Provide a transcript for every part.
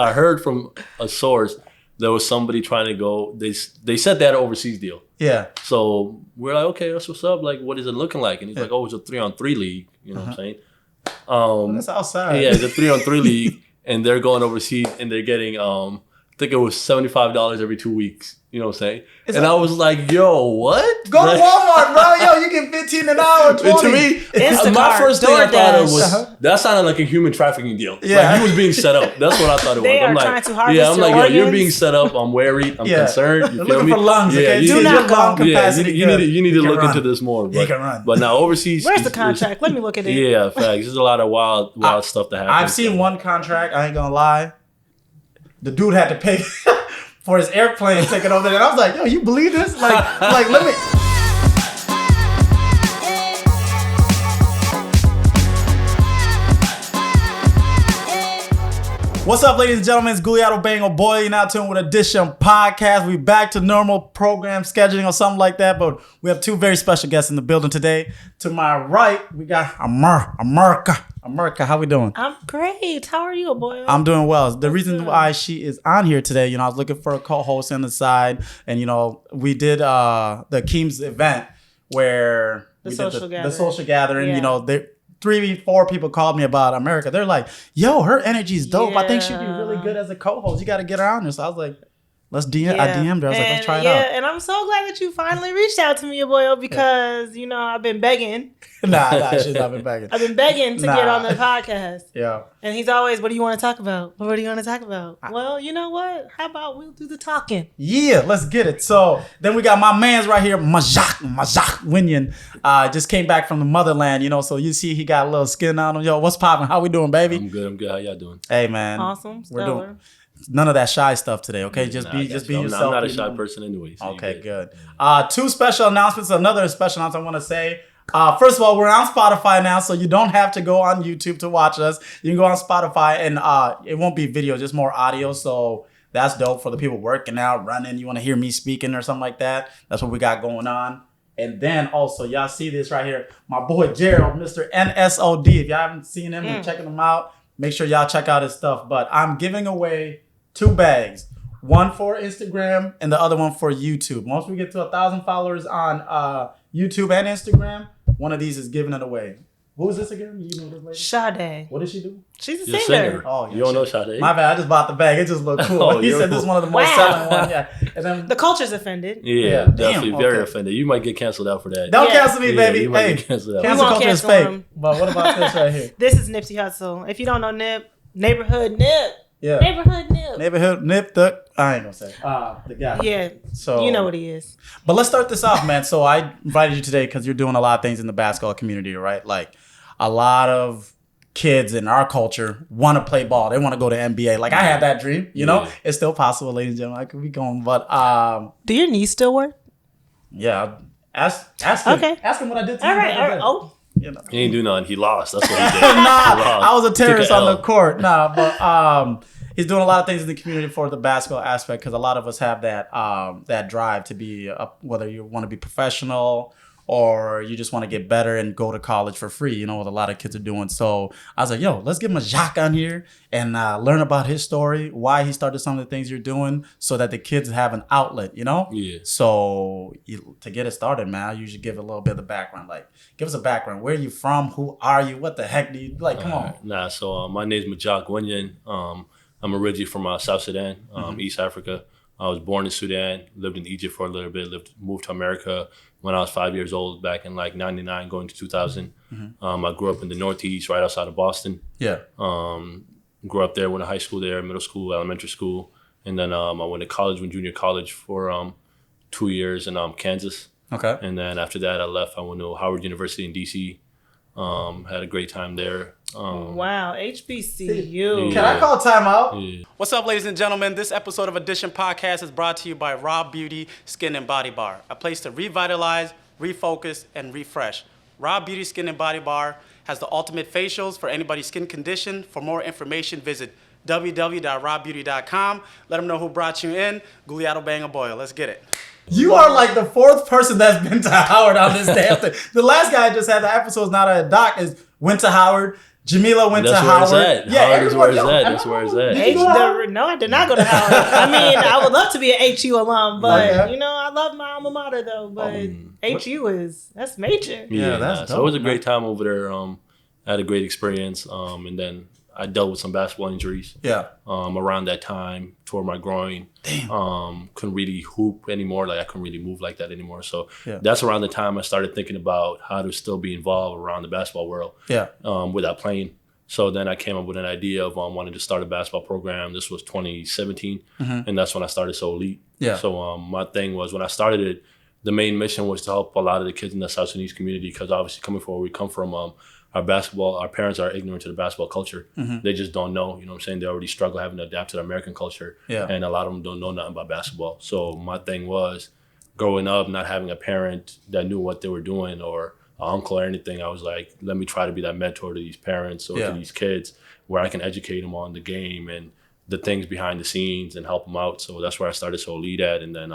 I heard from a source there was somebody trying to go. They said they had an overseas deal. Yeah. So we're like, okay, that's what's up. Like, what is it looking like? And he's like, oh, it's a 3-on-3 league. You know what I'm saying? That's outside. Yeah, it's a 3-on-3 league, and they're going overseas, and they're getting I think it was $75 every 2 weeks. You know what I'm saying? I was like, yo, what? Go to Walmart, bro. Yo, you get 15 an hour, 20. To me, my first thing I thought it was, that sounded like a human trafficking deal. Yeah. Like, he was being set up. That's what I thought it was. They I'm are like, trying to harvest I'm like, yo, organs. you're being set up. I'm worried. I'm concerned. You They're feel looking me? for lungs, okay? You Do need not your lung capacity. You need to look into this more. He can run. But now overseas. Where's the contract? Let me look at it. Yeah, facts. There's a lot of wild stuff that happens. I've seen one contract. I ain't gonna lie. The dude had to pay for his airplane ticket over there, and I was like, "Yo, you believe this? Like, let me." What's up, ladies and gentlemen? It's Guliato Bango Boy. You're now tuned with Edition Podcast. We back to normal program scheduling or something like that, but we have two very special guests in the building today. To my right, we got America. America, how we doing? I'm great. How are you, boy? I'm doing well. The reason why she is on here today, I was looking for a co-host on the side, and we did the Keem's event where the social gathering. Yeah. 3-4 people called me about America. They're like, yo, her energy is dope. Yeah. I think she'd be really good as a co-host. You got to get her on there. So I was like, let's DM. I DM'd her. I was like, let's try it out. Yeah, and I'm so glad that you finally reached out to me, boy, because, I've been begging. Nah, she's not been begging. I've been begging to get on the podcast. Yeah. And he's always, what do you want to talk about? What do you want to talk about? Well, you know what? How about we'll do the talking? Yeah, let's get it. So then we got my man's right here, Majak Wenyin. Just came back from the motherland, so you see he got a little skin on him. Yo, what's poppin'? How we doing, baby? I'm good. How y'all doing? Hey, man. Awesome. We're doing none of that shy stuff today, okay? Just be yourself. I'm not a shy person anyway. So okay, good. Two special announcements. Another special announcement I want to say. First of all, we're on Spotify now, so you don't have to go on YouTube to watch us. You can go on Spotify, and it won't be video, just more audio. So that's dope for the people working out, running. You want to hear me speaking or something like that? That's what we got going on. And then also, y'all see this right here. My boy Gerald, Mr. NSOD. If y'all haven't seen him and checking him out, make sure y'all check out his stuff. But I'm giving away 2 bags. One for Instagram and the other one for YouTube. Once we get to 1,000 followers on YouTube and Instagram, one of these is giving it away. Who is this again? You know this lady? Sade. What does she do? She's a singer. Oh, yeah, you don't know Sade? My bad. I just bought the bag. It just looked cool. He said this is one of the most selling ones. Yeah. And then the culture's offended. Yeah, definitely very offended. You might get canceled out for that. Don't cancel me, baby. You might Hey, get canceled out. cancel culture is fake. But what about this right here? This is Nipsey Hussle. If you don't know Nip, Neighborhood Nip. Yeah. Neighborhood Nip. I ain't gonna say. The guy. Yeah. So you know what he is. But let's start this off, man. So I invited you today because you're doing a lot of things in the basketball community, right? Like a lot of kids in our culture want to play ball. They want to go to NBA. Like I had that dream, know? It's still possible, ladies and gentlemen. I could be going, but do your knees still work? Yeah. Ask him. Okay. Ask him what I did to all him. Right. Oh. He ain't do nothing. He lost. That's what he did. I was a terrorist on the court. But he's doing a lot of things in the community for the basketball aspect because a lot of us have that drive to be whether you want to be professional or you just want to get better and go to college for free, what a lot of kids are doing. So I was like, yo, let's get Majak on here and learn about his story, why he started some of the things you're doing so that the kids have an outlet, Yeah. So to get it started, man, I usually give a little bit of the background. Like, give us a background. Where are you from? Who are you? What the heck do you, come on. So my name is Majak Wenyin. I'm originally from South Sudan, East Africa. I was born in Sudan, lived in Egypt for a little bit, moved to America when I was 5 years old, back in like 99, going to 2000. I grew up in the Northeast, right outside of Boston. Yeah. Grew up there, went to high school there, middle school, elementary school. And then I went to college, junior college for 2 years in Kansas. Okay. And then after that, I left. I went to Howard University in D.C., had a great time there. Wow, HBCU. Can I call timeout? Yeah. What's up, ladies and gentlemen? This episode of Edition Podcast is brought to you by Raw Beauty Skin and Body Bar, a place to revitalize, refocus, and refresh. Raw Beauty Skin and Body Bar has the ultimate facials for anybody's skin condition. For more information, visit www.rawbeauty.com. Let them know who brought you in. Guliato Bang a Boil. Let's get it. You are like the 4th person that's been to Howard on this damn thing. The last guy I just had, the episode's not a doc, is went to Howard. Jamila went to Howard. Howard is where it's at. That's where it's at. No, I did not go to Howard. I mean, I would love to be an HU alum, but you know, I love my alma mater though. But HU that's major. Yeah, that's dope. So it was a great time over there. I had a great experience, and then I dealt with some basketball injuries. Yeah. Around that time, tore my groin. Damn. Couldn't really hoop anymore. Like I couldn't really move like that anymore. So that's around the time I started thinking about how to still be involved around the basketball world. Yeah. Without playing. So then I came up with an idea of wanting to start a basketball program. This was 2017, and that's when I started So Elite. Yeah. So my thing was when I started it, the main mission was to help a lot of the kids in the South Sudanese community because obviously coming from where we come from, our parents are ignorant to the basketball culture. They just don't know, you know what I'm saying? They already struggle having to adapt to the American culture. Yeah. And a lot of them don't know nothing about basketball. So my thing was growing up, not having a parent that knew what they were doing or an uncle or anything. I was like, let me try to be that mentor to these parents or to these kids where I can educate them on the game and the things behind the scenes and help them out. So that's where I started So Elite at. And then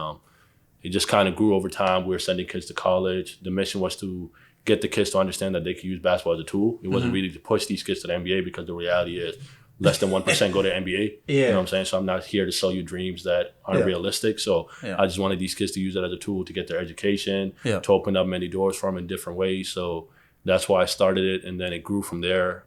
it just kind of grew over time. We were sending kids to college. The mission was to get the kids to understand that they could use basketball as a tool. It wasn't really to push these kids to the NBA because the reality is less than 1% go to the NBA. You know what I'm saying? So I'm not here to sell you dreams that aren't realistic. So I just wanted these kids to use it as a tool to get their education, to open up many doors for them in different ways. So that's why I started it. And then it grew from there.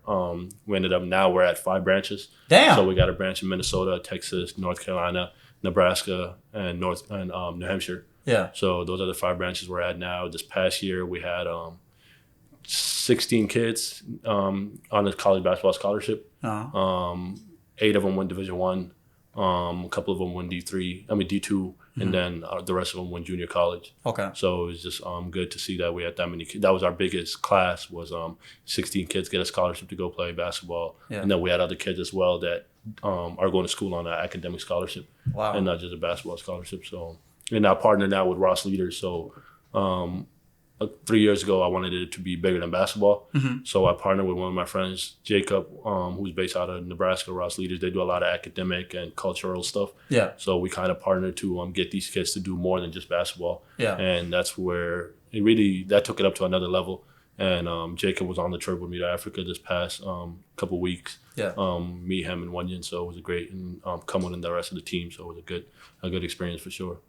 We ended up now we're at 5 branches. Damn. So we got a branch in Minnesota, Texas, North Carolina, Nebraska, and New Hampshire. Yeah. So those are the 5 branches we're at now. This past year we had 16 kids on a college basketball scholarship. 8 of them went Division I. A couple of them went D2, and then the rest of them went junior college. Okay. So it was just good to see that we had that many kids. That was our biggest class was 16 kids get a scholarship to go play basketball. Yeah. And then we had other kids as well that are going to school on an academic scholarship. Wow. And not just a basketball scholarship. So, and I partner now with Ross Leaders. So 3 years ago, I wanted it to be bigger than basketball. So I partnered with one of my friends, Jacob, who's based out of Nebraska, Ross Leaders. They do a lot of academic and cultural stuff. Yeah. So we kind of partnered to get these kids to do more than just basketball. Yeah. And that's where that took it up to another level. And Jacob was on the trip with me to Africa this past couple weeks. Yeah. Me, him, and Wenyin. So it was a great, and coming in the rest of the team. So it was a good experience for sure.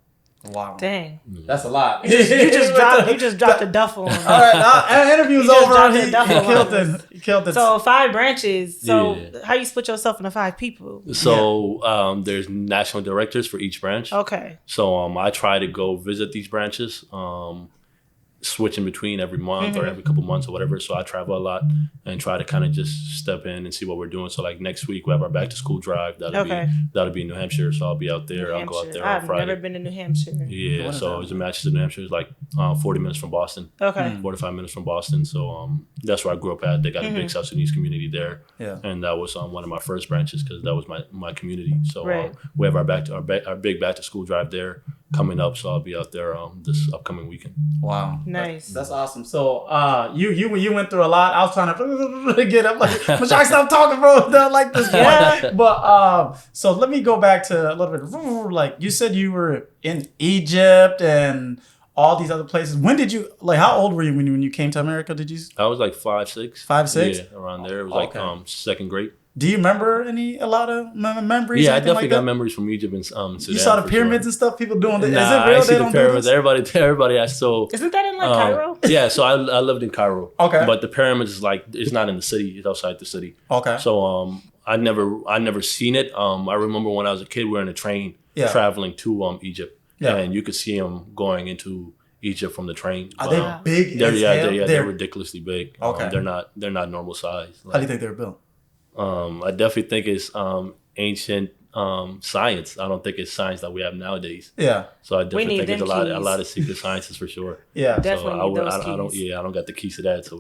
Wow. Dang. That's a lot. You just dropped a duffel on me. All right, interview's over. He killed it. So 5 branches. So how you split yourself into 5 people? So there's national directors for each branch. Okay. So I try to go visit these branches. Switching between every month or every couple months or whatever. So I travel a lot and try to kind of just step in and see what we're doing. So like next week we have our back to school drive. That'll be in New Hampshire. So I'll be out there. I'll go out there on Friday. I've never been to New Hampshire. Yeah. So it's a match to New Hampshire. It's like 40 minutes from Boston. Okay. 45 minutes from Boston. So that's where I grew up at. They got a big South Sudanese community there. Yeah. And that was one of my first branches because that was my community. So we have our big back to school drive there coming up. So I'll be out there this upcoming weekend. Wow. Nice. That's awesome. So you went through a lot. I was trying to get up like Majak, stop talking, bro. Don't like this point. But so let me go back to a little bit. Like you said you were in Egypt and all these other places. When did you how old were you when you came to America? Did you? I was like 5, 6. 5, 6? Yeah, around there. It was like second grade. Do you remember a lot of memories? Yeah, I definitely got memories from Egypt and Sudan. You saw the pyramids and stuff. People doing this. Nah, is it real? I see the pyramids. Everybody. I still. Isn't that in Cairo? Yeah, so I lived in Cairo. Okay. But the pyramids is it's not in the city. It's outside the city. Okay. So I never seen it. I remember when I was a kid, we were in a train traveling to Egypt, and you could see them going into Egypt from the train. Are they big? They're ridiculously big. Okay. They're not normal size. How do you think they're built? I definitely think it's ancient science. I don't think it's science that we have nowadays. Yeah. So I definitely think it's a lot of secret sciences for sure. Yeah. Definitely. I don't got the keys to that. So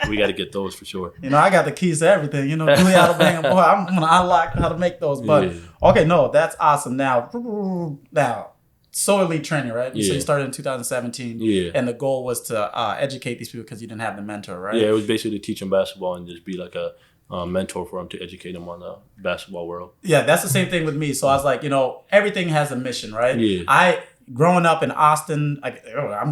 we got to get those for sure. I got the keys to everything. Boy, I'm gonna unlock how to make those. But okay, no, that's awesome. Now, So Elite Training, right? So you started in 2017. Yeah. And the goal was to educate these people because you didn't have the mentor, right? Yeah, it was basically to teach them basketball and just be like a mentor for them to educate them on the basketball world. Yeah, that's the same thing with me. So I was like, everything has a mission, right? Yeah. growing up in Austin, I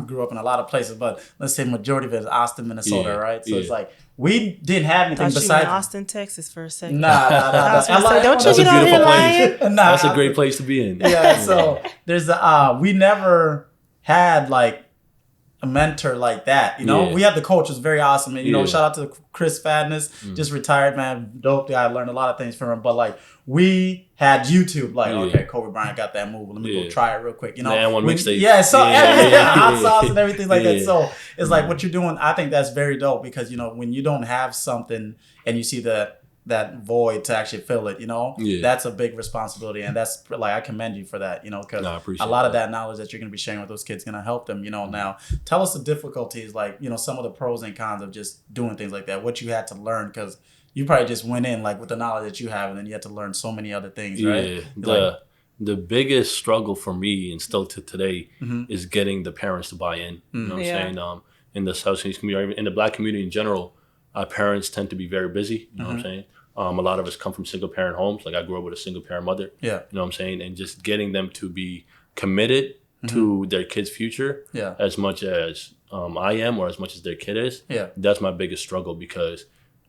grew up in a lot of places, but let's say majority of it is Austin, Minnesota, right? So it's like we didn't have anything besides Austin, Texas for a second. Nah. Don't you get out here lying? That's a great place to be in. Yeah. So there's we never had like a mentor like that, we had the coach was very awesome, and shout out to Chris Fadness, just retired, man, dope guy. I learned a lot of things from him, but like we had YouTube, like okay, Kobe Bryant got that move, let me go try it real quick, and one mixtape, hot sauce and everything like that. So it's like what you're doing, I think that's very dope, because when you don't have something and you see that void to actually fill it, that's a big responsibility, and that's like I commend you for that, because a lot of that knowledge that you're going to be sharing with those kids is going to help them, Now tell us the difficulties, like some of the pros and cons of just doing things like that, what you had to learn, because you probably just went in like with the knowledge that you have, and then you had to learn so many other things, right? The biggest struggle for me, and still to today, is getting the parents to buy in. You know what I'm saying? In the South Sudanese community, or in the Black community in general, our parents tend to be very busy. You know what I'm saying? A lot of us come from single parent homes. Like I grew up with a single parent mother. Yeah. You know what I'm saying? And just getting them to be committed to their kid's future as much as I am, or as much as their kid is. Yeah. That's my biggest struggle, because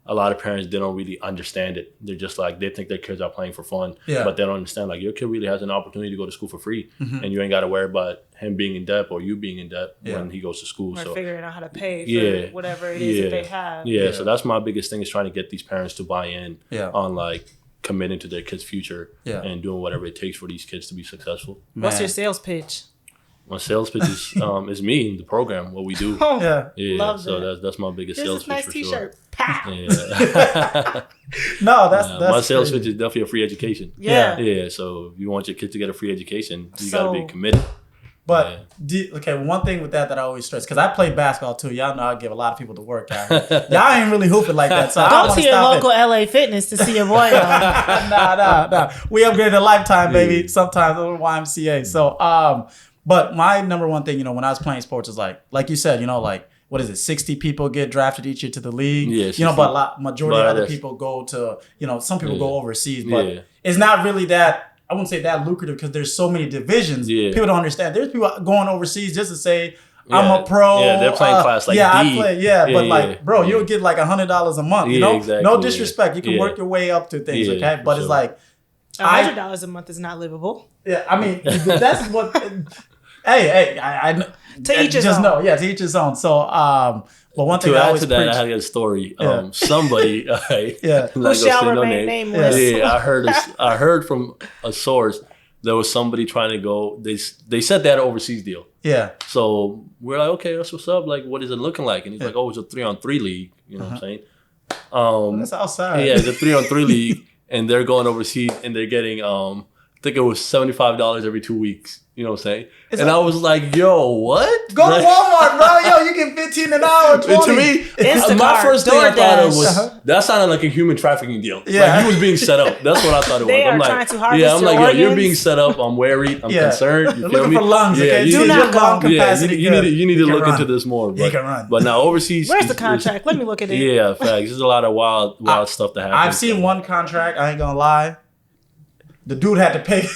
a lot of parents, they don't really understand it. They're just like, they think their kids are playing for fun, but they don't understand, like, your kid really has an opportunity to go to school for free, and you ain't got to worry about him being in debt or you being in debt when he goes to school. Or figuring out how to pay for whatever it is that they have. So that's my biggest thing, is trying to get these parents to buy in on, like, committing to their kids' future and doing whatever it takes for these kids to be successful. What's your sales pitch? My sales pitch is me, the program, what we do. Love so that. that's my biggest sales pitch, nice for t-shirt. sure. No, that's my sales crazy. pitch is definitely a free education. Yeah. So if you want your kid to get a free education, you got to be committed. But one thing with that I always stress, because I play basketball too. Y'all know I give a lot of people the work out here. Y'all ain't really hooping like that. So go to your local LA Fitness to see your boy. Nah. We upgraded a Lifetime, baby. Sometimes over YMCA. So but my number one thing, when I was playing sports, is like you said, like, what is it? 60 people get drafted each year to the league. Yeah, but majority of other people go to, some people go overseas, but it's not really that. I wouldn't say that lucrative, because there's so many divisions. People don't understand. There's people going overseas just to say, I'm a pro. Yeah, they're playing class like D. I play. But like, bro, you'll get like $100 a month. Exactly, no disrespect. You can work your way up to things, okay? But it's like $100 a month is not livable. Yeah, I mean, that's what. Hey, I to each his own. To each his own. So, but one thing to I add always to that, preach, I had a story. Somebody, who shall remain nameless. I heard from a source there was somebody trying to go. They said they had an overseas deal. Yeah. So we're like, okay, that's what's up. Like, what is it looking like? And he's like, oh, it's a 3-on-3 league. You know what I'm saying? That's outside. Yeah, it's a 3-on-3 league, and they're going overseas, and they're getting I think it was $75 every 2 weeks. You know what I'm saying? I was like, yo, what? Go to Walmart, bro. Yo, you get 15 an hour, 20. To me, my first thing I thought of was, that sounded like a human trafficking deal. Yeah. Like, he was being set up. That's what I thought it was. I'm like, trying to harvest I'm like, yo, you're being set up. I'm worried. I'm concerned. You feel looking me? for lungs, okay? You do not lung capacity. You need to look into this more. He can run. But now overseas. Where's the contract? Let me look at it. Yeah, facts. There's a lot of wild stuff that happens. I've seen one contract. I ain't gonna lie. The dude had to pay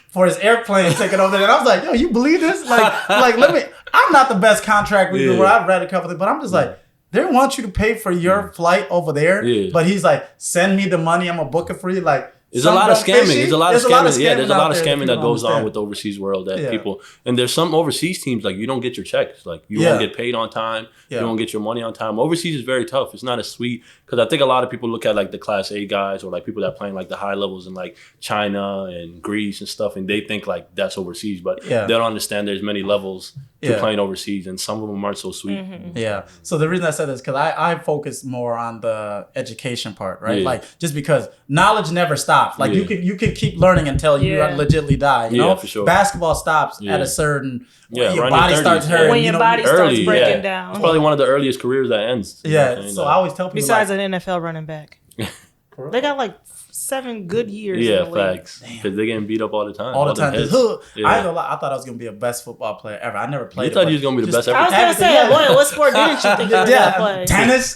for his airplane ticket over there. And I was like, yo, you believe this? Like let me, I'm not the best contract reader where I've read a couple things, but I'm just like, they want you to pay for your flight over there. But he's like, send me the money, I'm gonna book it for you. Like, there's a lot of scamming. There's a lot of scamming. Yeah, there's a lot of scamming that goes on with the overseas world that people, and there's some overseas teams, like, you don't get your checks. Like, you won't get paid on time. You don't get your money on time. Overseas is very tough. It's not as sweet, because I think a lot of people look at like the Class A guys, or like people that are playing like the high levels in like China and Greece and stuff, and they think like that's overseas, but they don't understand there's many levels to playing overseas, and some of them aren't so sweet. Yeah. So the reason I said this is because I focus more on the education part, right? Like, just because knowledge never stops. Like, you could keep learning until you legitimately die. You know, for sure. Basketball stops at a certain your around body your 30s, starts hurting. When your body starts breaking down. It's probably one of the earliest careers that ends. Yeah. So I always tell people, besides an NFL running back, they got like 7 good years. Yeah, facts. Because they're getting beat up all the time. All the time. I ain't gonna lie. I thought I was gonna be the best football player ever. I never played. You thought you was gonna be the best ever. I was gonna say, boy, what sport didn't you think you were gonna play? Tennis,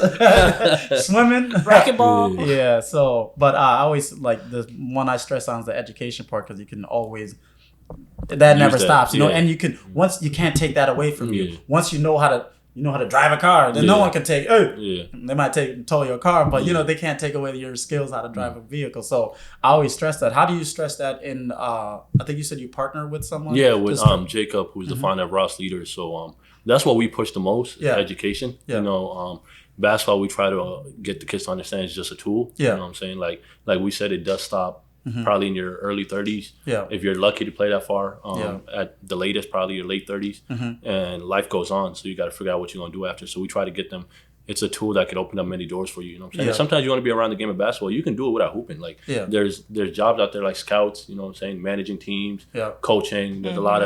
swimming, racquetball. Yeah. So, but I always like the one I stress on is the education part, because you can always that never that, stops, you know, yeah. and you can, once you can't take that away from Yeah. you. Once you know how to drive a car, then no Yeah. one can take, they might tow your car, but you Yeah. know, they can't take away your skills how to drive a vehicle. So I always stress that. How do you stress that in, I think you said you partner with someone? Yeah, with Just Jacob, who's the founder of Ross Leaders. So that's what we push the most, Yeah. education. Yeah. You know, basketball, we try to get the kids to understand it's just a tool. Yeah. You know what I'm saying? Like we said, it does stop probably in your early 30s. Yeah. If you're lucky to play that far, Yeah. at the latest, probably your late 30s. And life goes on. So you got to figure out what you're going to do after. So we try to get them. It's a tool that could open up many doors for you. You know what I'm saying? Yeah. And sometimes you want to be around the game of basketball. You can do it without hooping. Like Yeah. there's jobs out there like scouts. You know what I'm saying? Managing teams, Yeah. coaching. There's a lot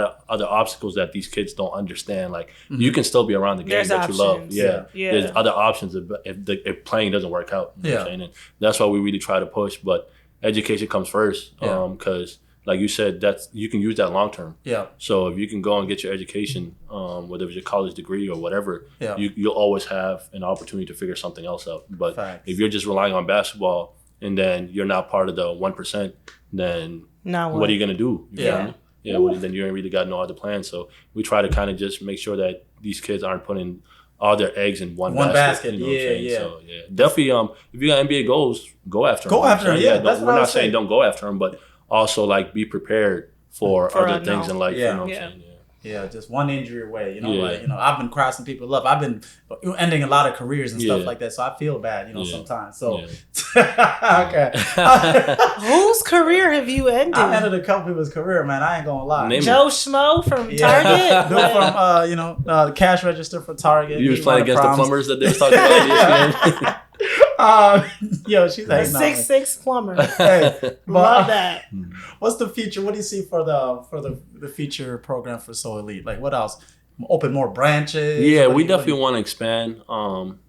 of other obstacles that these kids don't understand. Like you can still be around the game There's that you love. options. Yeah. Yeah. There's other options if playing doesn't work out. You know what I'm saying? And that's why we really try to push. But education comes first. Yeah. Because like you said, you can use that long term. Yeah. So if you can go and get your education, whether it's your college degree or whatever, Yeah. you'll always have an opportunity to figure something else out. But Facts. if you're just relying on basketball and then you're not part of the 1%, then Now what are you gonna do? You Yeah. feel me? Yeah. Well, then you ain't really got no other plan. So we try to kind of just make sure that these kids aren't putting all their eggs in one basket. You know what I'm saying? Yeah. So yeah, definitely. If you got NBA goals, go after them. Go after them, yeah, that's what we're I not was saying saying. don't go after them, but also like be prepared for other unknown. things in life. Yeah. You know what Yeah. I'm saying? Yeah. Yeah, just one injury away. You know, Yeah. like, you know, I've been crossing people up. I've been ending a lot of careers and stuff Yeah. like that. So I feel bad, you know, Yeah. sometimes. So, Yeah. okay. Whose career have you ended? I ended a couple people's career, man. I ain't gonna lie. Name Joe Schmo from Yeah. Target? Dude from, the cash register for Target. You was He playing won against the proms. plumbers that they was talking about. Yo, she's A hating on me. 6'6" plumber. Hey, but, Love that. What's the future? What do you see for the future program for So Elite? Like, what else? Open more branches? Yeah, What we do you- definitely want to expand,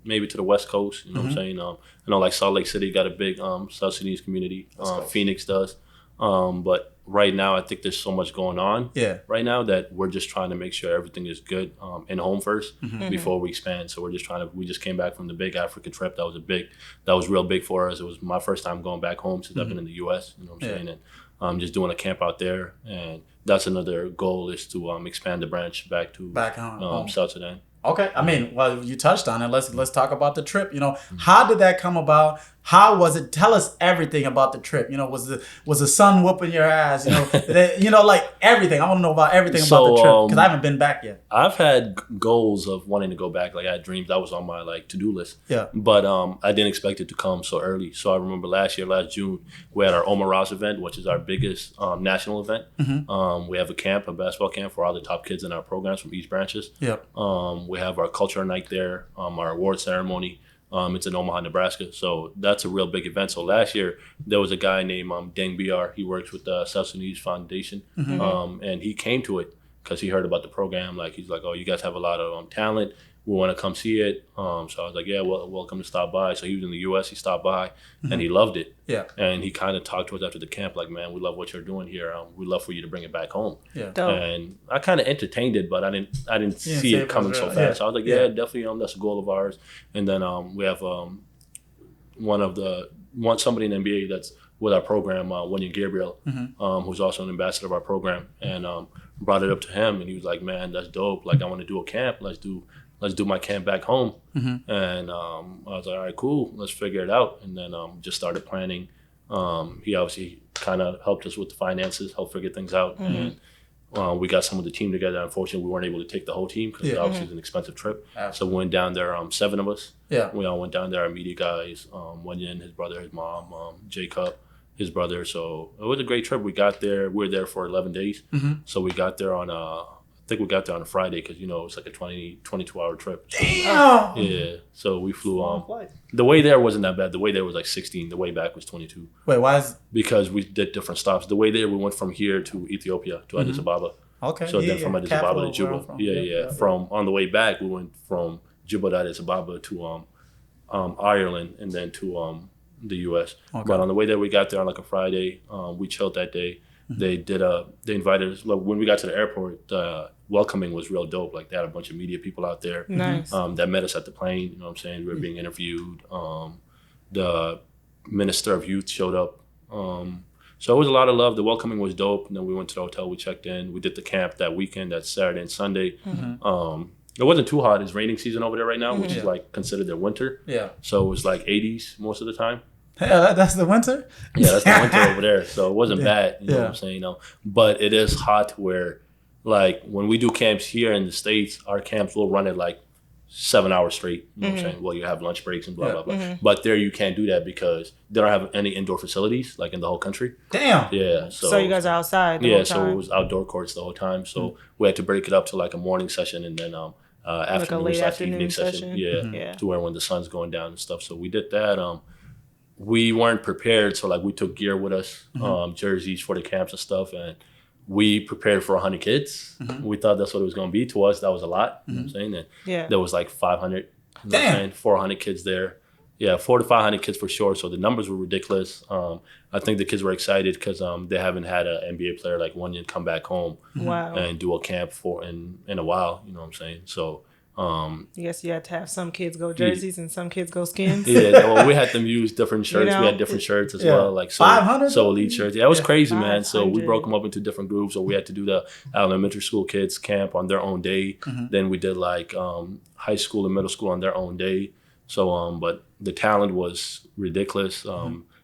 maybe to the West Coast. You know Mm-hmm. what I'm saying? I know like Salt Lake City got a big South Sudanese community. Phoenix does. But right now, I think there's so much going on Yeah. right now that we're just trying to make sure everything is good in home first Mm-hmm. before we expand. So we're just we just came back from the big Africa trip. That was real big for us. It was my first time going back home since I've been in the U.S. You know what I'm Yeah. saying? And just doing a camp out there. And that's another goal is to expand the branch back home, South Sudan. Okay, I mean, well, you touched on it. Let's talk about the trip. You know, how did that come about? How was it? Tell us everything about the trip. You know, was the sun whooping your ass? You know, like everything. I want to know about everything about the trip because I haven't been back yet. I've had goals of wanting to go back. Like I had dreams. That was on my to-do list. Yeah. But I didn't expect it to come so early. So I remember last June, we had our Omar Ross event, which is our biggest national event. Mm-hmm. We have a basketball camp for all the top kids in our programs from each branches. Yep. We have our culture night there, our award ceremony. It's in Omaha, Nebraska. So that's a real big event. So last year, there was a guy named Deng BR. He works with the South Sudanese Foundation. And he came to it because he heard about the program. Like, he's like, oh, you guys have a lot of talent. We want to come see it. So I was like, yeah, well, welcome to stop by. So he was in the U.S. He stopped by, and he loved it. Yeah. And he kind of talked to us after the camp, like, man, we love what you're doing here. We'd love for you to bring it back home. Yeah. Dope. And I kind of entertained it, but I didn't see see it it coming was so real. fast. Yeah. So I was like, Yeah. yeah, definitely, that's a goal of ours. And then we have somebody in the NBA that's with our program, Wenyin Gabriel, who's also an ambassador of our program, and brought it up to him, and he was like, man, that's dope. Like, I want to do a camp. Let's do my camp back home. And I was like, all right, cool. Let's figure it out. And then just started planning. He obviously kind of helped us with the finances, helped figure things out. And we got some of the team together. Unfortunately, we weren't able to take the whole team because obviously it's an expensive trip. So we went down there, 7 of us. Yeah. We all went down there, our media guys, Wenyin, his brother, his mom, Jacob, his brother. So it was a great trip. We got there. We were there for 11 days. So we got there on I think we got there on a Friday because, it's like a 22-hour trip. So, Damn. yeah. So we flew the way there wasn't that bad. The way there was like 16. The way back was 22 Wait, why is because we did different stops. The way there, we went from here to Ethiopia, to Addis Ababa. okay? So then from Addis Ababa to Capital where I'm Juba. from. Yeah. From on the way back, we went from Juba to Addis Ababa to Ireland and then to the U.S. Okay. But on the way there, we got there on like a Friday. We chilled that day. They invited us. Like, when we got to the airport, welcoming was real dope. Like, they had a bunch of media people out there. Nice. That met us at the plane. You know what I'm saying? We were being interviewed. The minister of youth showed up. So it was a lot of love. The welcoming was dope. And then we went to the hotel. We checked in. We did the camp that weekend. That Saturday and Sunday. It wasn't too hot. It's raining season over there right now, which is like considered their winter. Yeah. So it was like 80s most of the time. Yeah, that's the winter? Yeah, that's the winter over there. So it wasn't bad, you know what I'm saying? But it is hot where, like, when we do camps here in the States, our camps will run at like 7 hours straight. You know what I'm saying? Well, you have lunch breaks and blah, blah, blah. But there you can't do that because they don't have any indoor facilities, like in the whole country. Damn. Yeah. So you guys are outside the whole time? So it was outdoor courts the whole time. So we had to break it up to like a morning session and then afternoon like a late evening session. Yeah. To where when the sun's going down and stuff. So we did that. We weren't prepared, so like we took gear with us, jerseys for the camps and stuff, and we prepared for 100 kids. We thought that's what it was going to be. To us, that was a lot. You know what I'm saying? And there was like 500, 400 kids there. Yeah, 400 to 500 kids for sure. So the numbers were ridiculous. I think the kids were excited because they haven't had an NBA player like Wenyin come back home and do a camp in a while. You know what I'm saying? So. I guess you had to have some kids go jerseys and some kids go skins. Well, we had them use different shirts. We had different shirts as well, like 500 so elite shirts. Yeah, it was crazy, man. So we broke them up into different groups. So we had to do the elementary school kids camp on their own day. Then we did like high school and middle school on their own day. So, but the talent was ridiculous.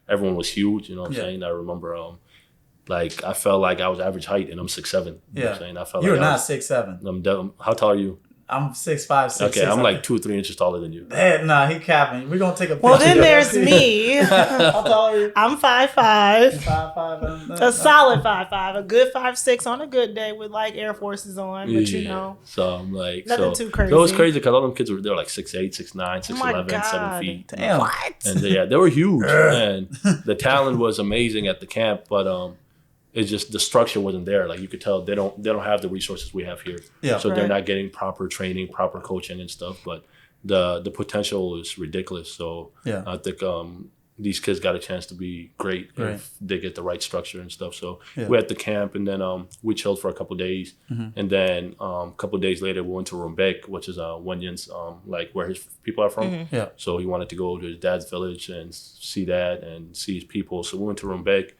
Everyone was huge. You know what I'm saying? I remember. Like I felt like I was average height, and I'm 6'7". You know what I'm saying? I felt you're not 6'7". How tall are you? I'm 6'5", 6'6". Okay, I'm like 2 or 3 inches taller than you. Nah, he capping. We're gonna take a picture. Well, then there's me. How tall are you? I'm 5'5". 5'5". A solid 5'5". A good 5'6" on a good day with like Air Forces on, but you know. So I'm like, nothing too crazy. So it was crazy because all them kids they're like 6'8", 6'9", 6'11", 7 feet. Damn. What? And they were huge, and the talent was amazing at the camp, but it's just the structure wasn't there. Like you could tell they don't have the resources we have here. Yeah. So they're not getting proper training, proper coaching and stuff. But the potential is ridiculous. So I think these kids got a chance to be great if they get the right structure and stuff. So we had the camp and then we chilled for a couple of days. And then a couple of days later we went to Rumbek, which is Wenyin's like where his people are from. So he wanted to go to his dad's village and see that and see his people. So we went to Rumbek.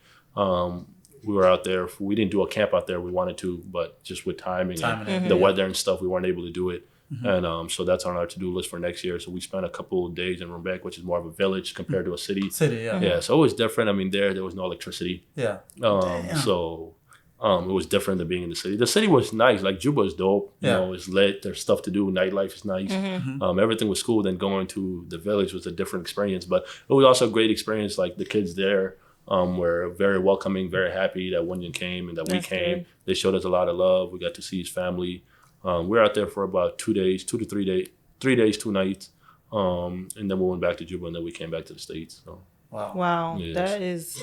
We were out there. We didn't do a camp out there. We wanted to, but just with timing and the weather and stuff, we weren't able to do it. And so that's on our to-do list for next year. So we spent a couple of days in Rumbek, which is more of a village compared to a city. Yeah, so it was different. I mean, there was no electricity. So it was different than being in the city. The city was nice. Like Juba is dope. You know, it's lit. There's stuff to do. Nightlife is nice. Everything was cool. Then going to the village was a different experience. But it was also a great experience. Like the kids there. Were very welcoming, very happy that Wenyin came and that we came. Good. They showed us a lot of love. We got to see his family. We were out there for about 2 days, 2 to 3 days, 3 days, 2 nights. And then we went back to Juba and then we came back to the States. So. Wow. Yes. That is...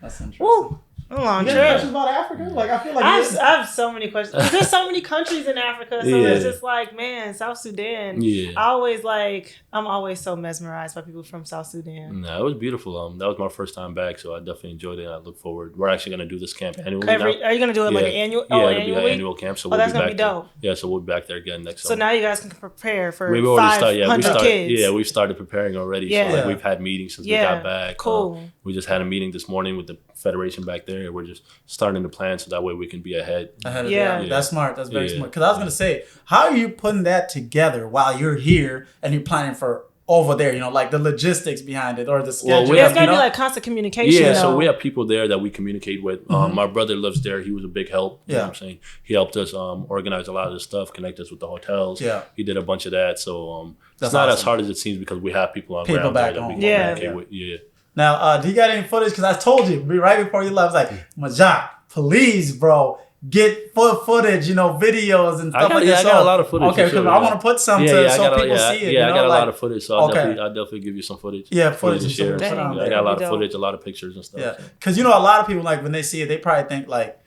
That's interesting. Woo. A long trip. Questions about Africa? Like I feel like I have so many questions. There's so many countries in Africa, so it's just like, man, South Sudan. I'm always so mesmerized by people from South Sudan. No, it was beautiful. That was my first time back, so I definitely enjoyed it. I look forward. We're actually going to do this camp annually now. Are you going to do it like an annual? Yeah, it'll be an annual camp. So that's going to be dope. Yeah, so we'll be back there again next summer. So now you guys can prepare for 500 kids. Yeah, we've started preparing already. Yeah. So we've had meetings since we got back. Cool. We just had a meeting this morning with the Federation back there. We're just starting to plan so that way we can be ahead. That's smart. That's very smart. Because I was going to say, how are you putting that together while you're here and you're planning for over there, you know, like the logistics behind it or the schedule? There's got to be like constant communication. Yeah, so we have people there that we communicate with. My brother lives there. He was a big help. You know what I'm saying? He helped us organize a lot of the stuff, connect us with the hotels. Yeah. He did a bunch of that. So it's not as hard as it seems because we have people on ground there that we can communicate with. Yeah. Now, do you got any footage? Because I told you right before you left, I was like, Majak, please, bro, get footage, you know, videos and stuff like that. I got a lot of footage. Okay, because I want to put some so people see it. Yeah, I got a lot of footage, so I'll definitely give you some footage. Yeah, footage to share. I got a lot of footage, a lot of pictures and stuff. Yeah, because, you know, a lot of people, like, when they see it, they probably think, like,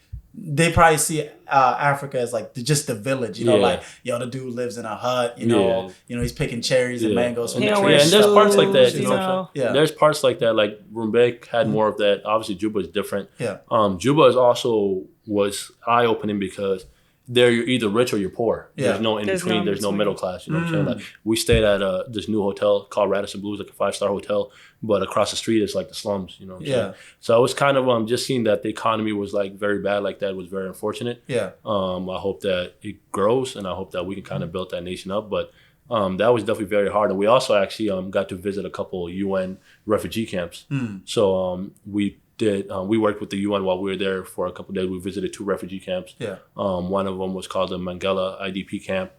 see Africa as like just the village, you know, like, yo, the dude lives in a hut, you know, he's picking cherries and mangoes from the tree. And there's parts like that, you know. There's parts like that, like Rumbek had more of that. Obviously, Juba is different. Juba is also was eye-opening because you're either rich or you're poor. Yeah. There's no in between. There's no middle class. You know what I'm saying? Like we stayed at this new hotel called Radisson Blues, like a 5-star hotel, but across the street is like the slums. You know what I'm saying? So I was kind of just seeing that the economy was like very bad like that was very unfortunate. Yeah. I hope that it grows, and I hope that we can kind of build that nation up. But that was definitely very hard. And we also actually got to visit a couple UN refugee camps. So we worked with the UN while we were there for a couple of days. We visited 2 refugee camps. Yeah. One of them was called the Mangala IDP camp.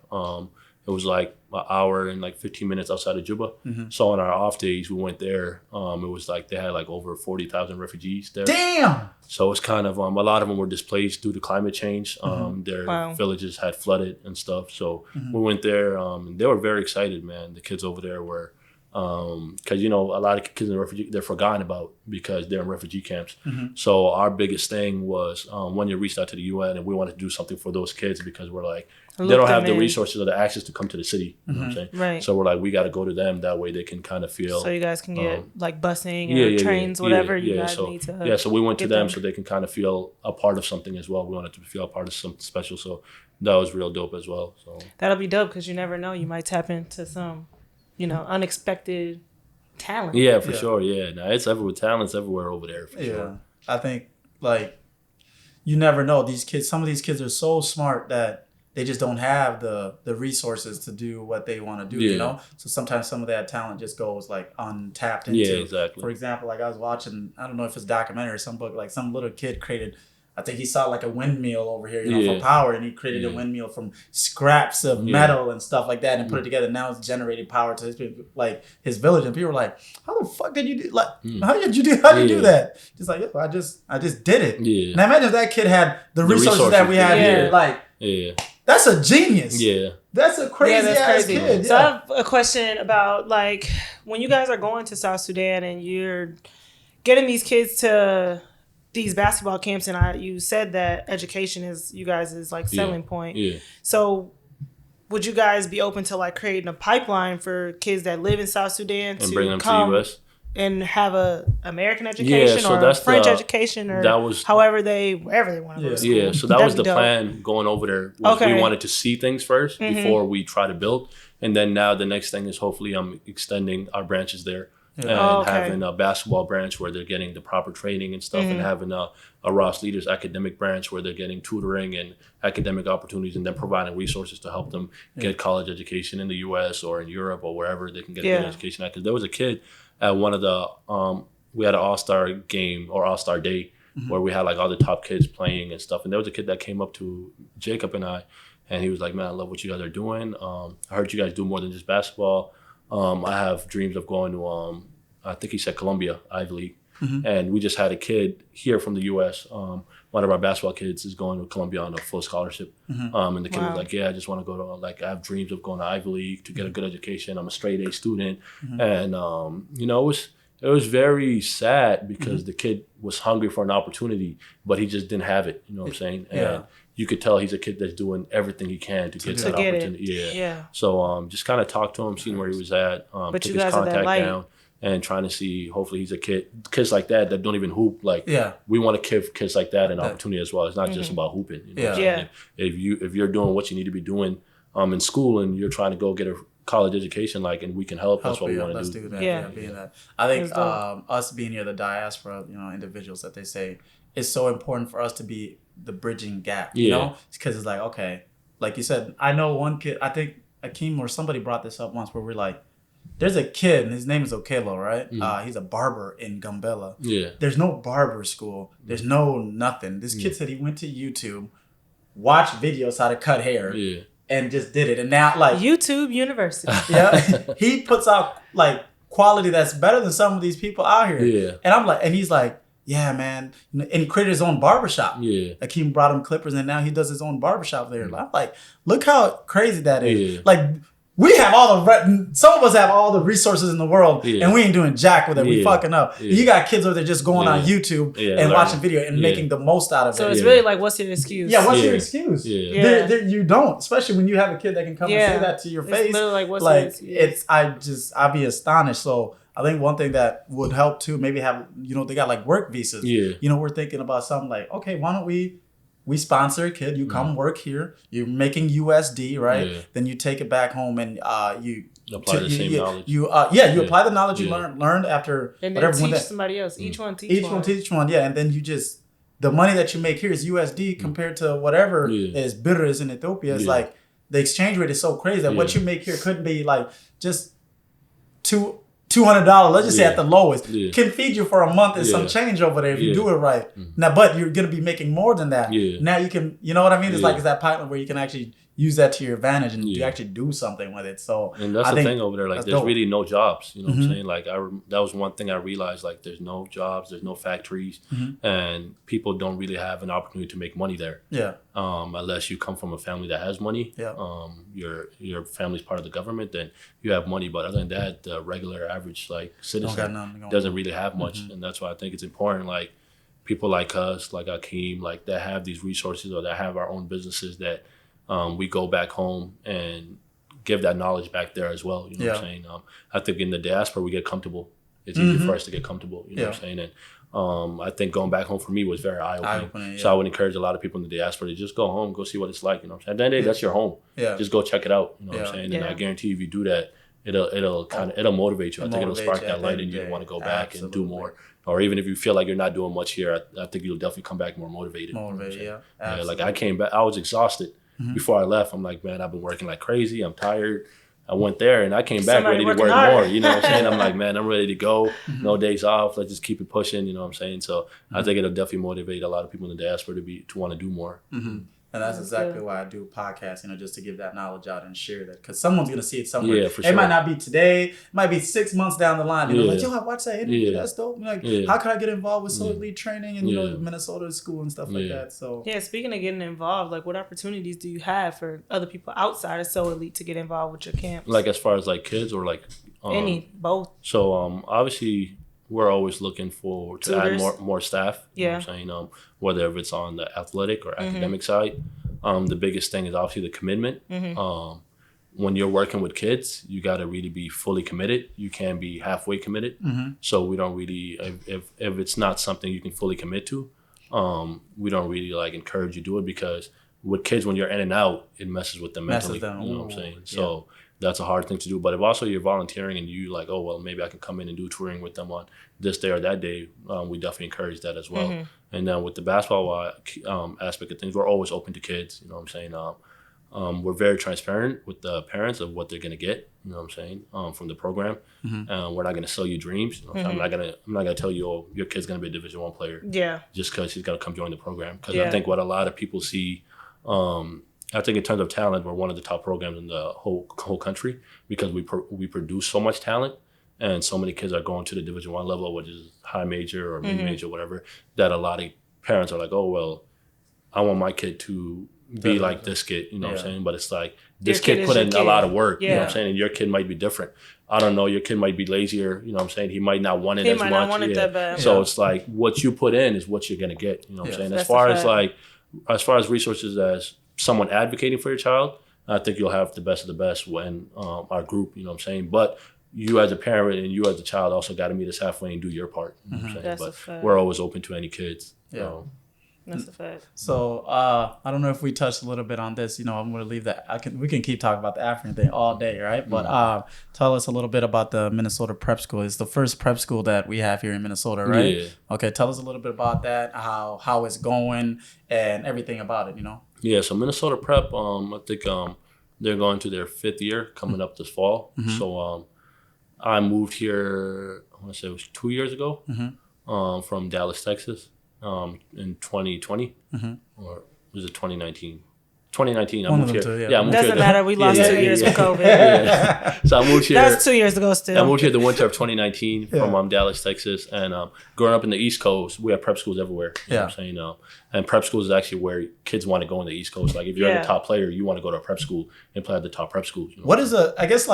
It was like an hour and like 15 minutes outside of Juba. So on our off days, we went there. It was like they had like over 40,000 refugees there. Damn! So it's kind of, a lot of them were displaced due to climate change. Their villages had flooded and stuff. So we went there. And they were very excited, man. The kids over there were, because, a lot of kids in refugee, they're forgotten about because they're in refugee camps. So our biggest thing was when you reached out to the UN and we wanted to do something for those kids because we're like, they don't have the resources or the access to come to the city. You know what I'm saying? Right. So we're like, we got to go to them. That way they can kind of feel. So you guys can get like busing or trains, whatever you guys need to. Yeah, so we went to them so they can kind of feel a part of something as well. We wanted to feel a part of something special. So that was real dope as well. So that'll be dope because you never know. You might tap into some, unexpected talent. Yeah, for sure. Yeah, no, it's everywhere. Talent's everywhere over there. For sure. I think like you never know. These kids, some of these kids are so smart that they just don't have the resources to do what they want to do, So sometimes some of that talent just goes like untapped into. Yeah, exactly. For example, like I was watching, I don't know if it's a documentary or some book, like some little kid created, I think he saw like a windmill over here, for power, and he created a windmill from scraps of metal and stuff like that and put it together. Now it's generating power to his village, and people were like, "How the fuck did you do? Like, how did you do that?" Just like, I just did it. Yeah. And I imagine if that kid had the resources that we have here, like, that's a genius. Yeah. That's a crazy ass kid. So I have a question about like when you guys are going to South Sudan and you're getting these kids to these basketball camps, and you said that education is you guys' like selling point. Yeah. So would you guys be open to like creating a pipeline for kids that live in South Sudan and bring them to the US and have a American education or a French education or wherever they want to go to school? Yeah, so that was the plan going over there. We wanted to see things first before we try to build. And then now the next thing is hopefully I'm extending our branches there. And having a basketball branch where they're getting the proper training and stuff, and having a Ross Leaders academic branch where they're getting tutoring and academic opportunities, and then providing resources to help them get college education in the U.S. or in Europe or wherever they can get a good education. Because there was a kid at one of the we had an all-star game or all-star day where we had like all the top kids playing and stuff, and there was a kid that came up to Jacob and I, and he was like, "Man, I love what you guys are doing. I heard you guys do more than just basketball. I have dreams of going to, I think he said Columbia, Ivy League." And we just had a kid here from the U.S. One of our basketball kids is going to Columbia on a full scholarship. And the kid was like, "Yeah, I just want to go to, like, I have dreams of going to Ivy League to get a good education. I'm a straight A student." And, it was very sad because the kid was hungry for an opportunity, but he just didn't have it. You know what I'm saying? And you could tell he's a kid that's doing everything he can to get that opportunity. So just kind of talk to him, seeing where he was at, but took you his guys are that contact light. down, and trying to see, hopefully he's a kids like that don't even hoop. Like, we want to give kids like that an opportunity as well. It's not just about hooping. You know if you're doing what you need to be doing in school and you're trying to go get a college education, like, and we can help, that's what we want to do. That. I think us being here, the diaspora, individuals that they say, it's so important for us to be the bridging gap, you know? Because it's like, okay, like you said, I know one kid, I think Akeem or somebody brought this up once where we're like, there's a kid and his name is Okelo, right? He's a barber in Gambela. There's no barber school. There's no nothing. This kid said he went to YouTube, watched videos how to cut hair, and just did it. And now, like, YouTube University. He puts out like quality that's better than some of these people out here. And I'm like, and he's like, yeah, man. And he created his own barbershop. Akeem brought him clippers, and now he does his own barbershop there. I'm like, look how crazy that is. Like, we have some of us have all the resources in the world, and we ain't doing jack with it. We fucking up. You got kids over there just going on YouTube and watching video and making the most out of it. So it's really like, what's your excuse? Yeah, what's your excuse? You don't, especially when you have a kid that can come and say that to your face. Literally like, what's your excuse? I'd be astonished. So I think one thing that would help too, maybe have, they got like work visas. We're thinking about something like, okay, why don't we we sponsor a kid. You come work here. You're making USD, right? Yeah. Then you take it back home and you apply the same knowledge. You apply the knowledge you learned after and whatever. then teach somebody else. Each one teach one. Yeah, and then you just the money that you make here is USD compared to whatever is bitter is in Ethiopia. It's like the exchange rate is so crazy that what you make here could be like just $200. Let's just say at the lowest can feed you for a month and some change over there if you do it right. Now, but you're gonna be making more than that. Now you can, you know what I mean? It's like it's that pilot where you can actually use that to your advantage and you actually do something with it. So and that's the thing over there. Like there's really no jobs. You know what I'm saying? Like that was one thing I realized. Like there's no jobs, there's no factories, and people don't really have an opportunity to make money there. Yeah. Unless you come from a family that has money. Yeah. Your family's part of the government, then you have money. But other than that, the regular average like citizen doesn't really have much, and that's why I think it's important. Like people like us, like Akeem, like that have these resources or that have our own businesses that. We go back home and give that knowledge back there as well. You know what I'm saying? I think in the diaspora, we get comfortable. It's easy for us to get comfortable. You know what I'm saying? And I think going back home for me was very eye-opening. So I would encourage a lot of people in the diaspora to just go home, go see what it's like. You know what I'm saying? At the end of the day, that's your home. Just go check it out. You know what I'm saying? And I guarantee if you do that, it'll motivate you. I think it'll spark that light in you to want to go back and do more. Or even if you feel like you're not doing much here, I think you'll definitely come back more motivated. Like I came back, I was exhausted. Before I left, I'm like, man, I've been working like crazy. I'm tired. I went there and I came back ready to work more. You know what I'm saying? I'm like, man, I'm ready to go. No days off. Let's just keep it pushing. You know what I'm saying? So I think it'll definitely motivate a lot of people in the diaspora to want to do more. And that's exactly why I do podcasts, just to give that knowledge out and share that. Because someone's going to see it somewhere. Yeah, for sure. It might not be today. It might be 6 months down the line. Like, yo, I watched that interview. That's dope. Like, how can I get involved with Soul Elite training and, Minnesota school and stuff like that? So speaking of getting involved, like what opportunities do you have for other people outside of Soul Elite to get involved with your camps? Like as far as like kids or like? Both. So obviously we're always looking to add more staff. You know what I'm saying? Whether if it's on the athletic or academic side. The biggest thing is obviously the commitment. When you're working with kids, you got to really be fully committed. You can't be halfway committed. So we don't really, if it's not something you can fully commit to, we don't really like encourage you to do it because with kids, when you're in and out, it messes with them mentally. You know what I'm saying? So that's a hard thing to do. But if also you're volunteering and you like, oh, well, maybe I can come in and do touring with them on this day or that day, we definitely encourage that as well. And then with the basketball aspect of things, we're always open to kids. You know what I'm saying? We're very transparent with the parents of what they're going to get. You know what I'm saying? From the program. We're not going to sell you dreams. You know I'm not gonna tell you, oh, your kid's going to be a Division I player. Just because he's got to come join the program. Because I think what a lot of people see, I think in terms of talent, we're one of the top programs in the whole country because we produce so much talent. And so many kids are going to the Division I level, which is high major or mid major, whatever, that a lot of parents are like, oh, well, I want my kid to be like this kid, you know what I'm saying? But it's like, this kid put in a lot of work, you know what I'm saying? And your kid might be different. I don't know, your kid might be lazier, you know what I'm saying? He might not want it as much. He might not want it that bad. So it's like, what you put in is what you're going to get, you know what I'm saying? As far as resources as someone advocating for your child, I think you'll have the best of the best when our group, you know what I'm saying? But you as a parent and you as a child also got to meet us halfway and do your part. You know what I'm saying? But we're always open to any kids. That's a fact. So I don't know if we touched a little bit on this. I'm going to leave that. We can keep talking about the African thing all day, right? But tell us a little bit about the Minnesota Prep School. It's the first prep school that we have here in Minnesota, right? Yeah. Okay, tell us a little bit about that, how it's going, and everything about it. Yeah. So Minnesota Prep, I think they're going to their 5th year coming up this fall. So I moved here, I want to say it was 2 years ago, from Dallas, Texas, in 2020, or was it 2019? 2019, I moved here. I moved Doesn't matter, we lost 2 years with COVID. So I moved here. That's 2 years ago still. I moved here the winter of 2019 from Dallas, Texas. And growing up in the East Coast, we have prep schools everywhere. You know what I'm saying? And prep schools is actually where kids want to go in the East Coast. Like if you're a top player, you want to go to a prep school and play at the top prep schools. What is I guess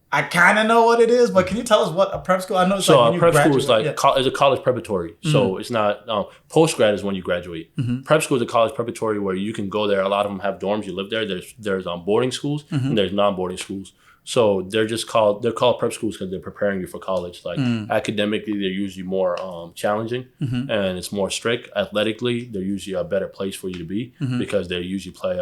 I kind of know what it is, but can you tell us what a prep school? I know it's so like when prep school is like is a college preparatory. So it's not post grad is when you graduate. Prep school is a college preparatory where you can go there. A lot of them have dorms. You live there. There's boarding schools and there's non-boarding schools. So they're called prep schools because they're preparing you for college. Like academically, they're usually more challenging and it's more strict. Athletically, they're usually a better place for you to be because they usually play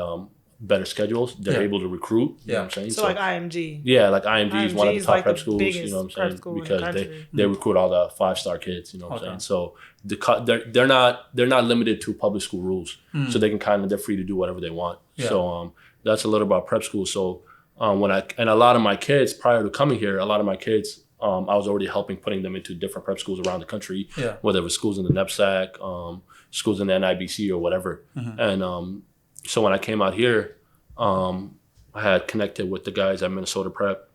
better schedules. They're able to recruit. You know what I'm saying? So like IMG. Yeah, like IMG is one of the top like prep the schools. You know what I'm saying? school in the Because country. they recruit all the 5-star kids. You know what I'm saying? So they're not limited to public school rules. So they can they're free to do whatever they want. Yeah. So that's a little about prep school. So and a lot of my kids prior to coming here, I was already helping putting them into different prep schools around the country. Yeah. Whether it was schools in the NEPSAC, schools in the NIBC or whatever. And so when I came out here, I had connected with the guys at Minnesota Prep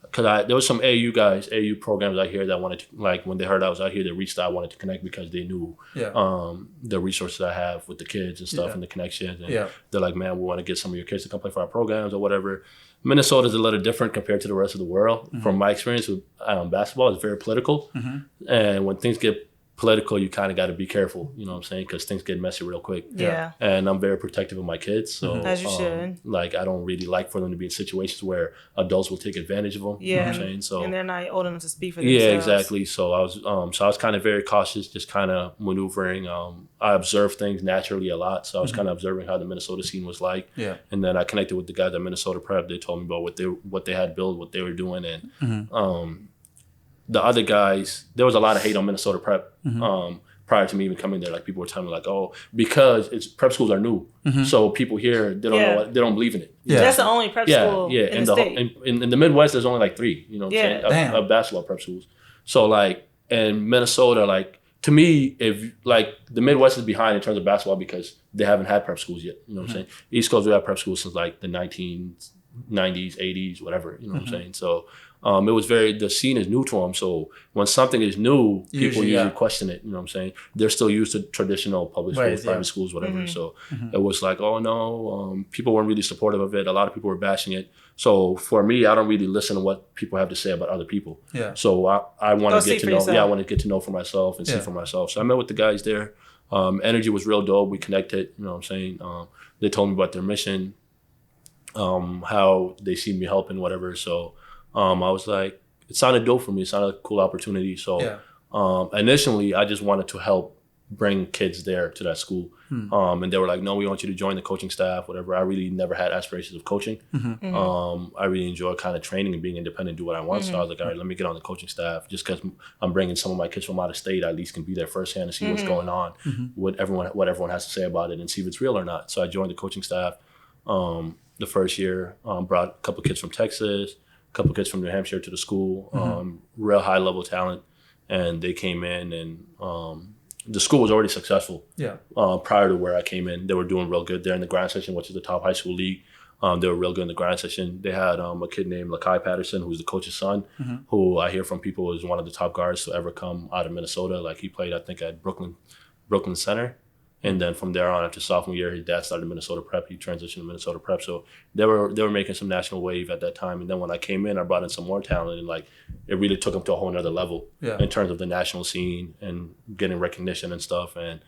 because there was some AAU programs out here that wanted to, like when they heard I was out here, they reached out, wanted to connect because they knew the resources I have with the kids and stuff and the connections. And they're like, man, we want to get some of your kids to come play for our programs or whatever. Minnesota's a little different compared to the rest of the world. From my experience with basketball, it's very political. And when things get political, you kind of got to be careful, you know what I'm saying? Because things get messy real quick. Yeah. And I'm very protective of my kids. So, as you should. Like, I don't really like for them to be in situations where adults will take advantage of them. Yeah. You know what I'm saying? So, and they're not old enough to speak for themselves. Yeah, exactly. So I was kind of very cautious, just kind of maneuvering. I observed things naturally a lot. So I was kind of observing how the Minnesota scene was like. Yeah. And then I connected with the guys at Minnesota Prep. They told me about what they had built, what they were doing. And the other guys, there was a lot of hate on Minnesota Prep. Prior to me even coming there, like people were telling me like, oh, because prep schools are new. So people here, they don't know they don't believe in it. Yeah. That's the only prep school in the state. In the Midwest, there's only like 3, you know what I'm saying, of basketball prep schools. So like, in Minnesota, like, to me, if like the Midwest is behind in terms of basketball because they haven't had prep schools yet. You know what I'm saying? East Coast, we have prep schools since like the 1990s, 80s, whatever. You know what I'm saying? So it was the scene is new to them. So when something is new, people usually question it. You know what I'm saying? They're still used to traditional public schools, private schools, whatever. So it was like, oh no, people weren't really supportive of it. A lot of people were bashing it. So for me, I don't really listen to what people have to say about other people. Yeah. So I want to get to know. Yourself. Yeah, I want to get to know for myself and see for myself. So I met with the guys there. Energy was real dope. We connected. You know what I'm saying? They told me about their mission, how they see me helping, whatever. So I was like, it sounded dope for me. It sounded like a cool opportunity. So initially, I just wanted to help bring kids there to that school. And they were like, no, we want you to join the coaching staff, whatever. I really never had aspirations of coaching. I really enjoy kind of training and being independent, do what I want. So I was like, all right, let me get on the coaching staff. Just because I'm bringing some of my kids from out of state, I at least can be there firsthand and see what's going on, what everyone has to say about it and see if it's real or not. So I joined the coaching staff the first year, brought a couple kids from Texas, a couple kids from New Hampshire to the school, real high level talent. And they came in and the school was already successful. Prior to where I came in, they were doing real good there in the grind session, which is the top high school league. They were real good in the grind session. They had a kid named Lakai Patterson, who's the coach's son, who I hear from people was one of the top guards to ever come out of Minnesota. Like he played, I think, at Brooklyn Center. And then from there on, after sophomore year, his dad started Minnesota Prep. He transitioned to Minnesota Prep. So they were making some national wave at that time. And then when I came in, I brought in some more talent, and like it really took them to a whole nother level in terms of the national scene and getting recognition and stuff. And